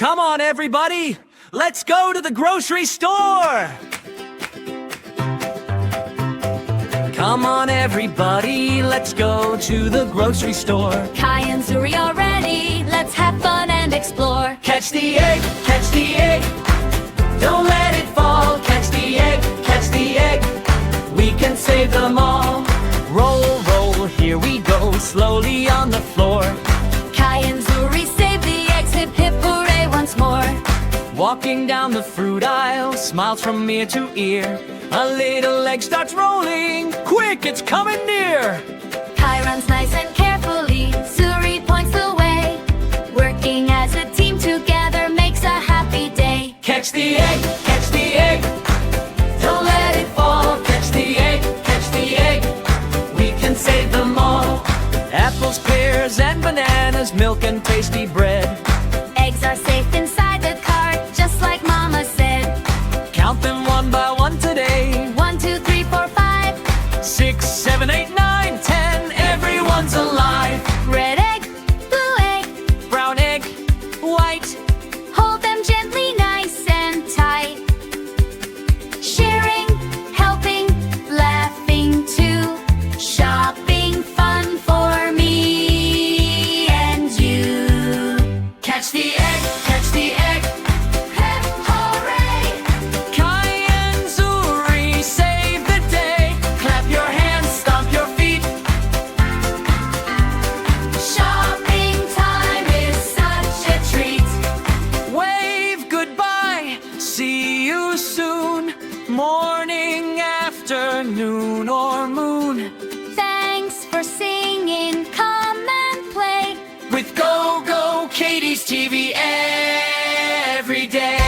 Come on, everybody! Let's go to the grocery store! Come on, everybody, let's go to the grocery store. Kai and Zuri are ready, let's have fun and explore. Catch the egg, catch the egg. Don't let it fall. Catch the egg, catch the egg. We can save them all. Roll, roll, here we go, slowly on the floor. Kai and Zuri save the eggs, hip hip hooray once more. Walking down the fruit aisle, smiles from ear to ear. A little egg starts rolling, quick, it's coming near. Kai runs nice and carefully, Zuri points the way. Working as a team together makes a happy day. Catch the egg, catch the egg. Don't let it fall. Catch the egg, catch the egg. We can save them all. Apples, pears, and bananas, milk and tasty bread. Eggs are safe inside the cart, just like Mama said. Count them one by one today. 1, 2, 3, 4, 5, 6, 7, 8, 9, 10. Everyone's alive. red egg, blue egg, Brown egg, white. hold them gently, nice and tight. Sharing, helping, laughing too. Shopping fun for me and you. Catch the egg, catch the egg. Hip hooray! Kai and Zuri save the day. Clap your hands, stomp your feet. Shopping time is such a treat. Wave goodbye, see you soon. Morning, afternoon, or moon. Thanks for singing, come and play. With Go Go Katie's TV every day.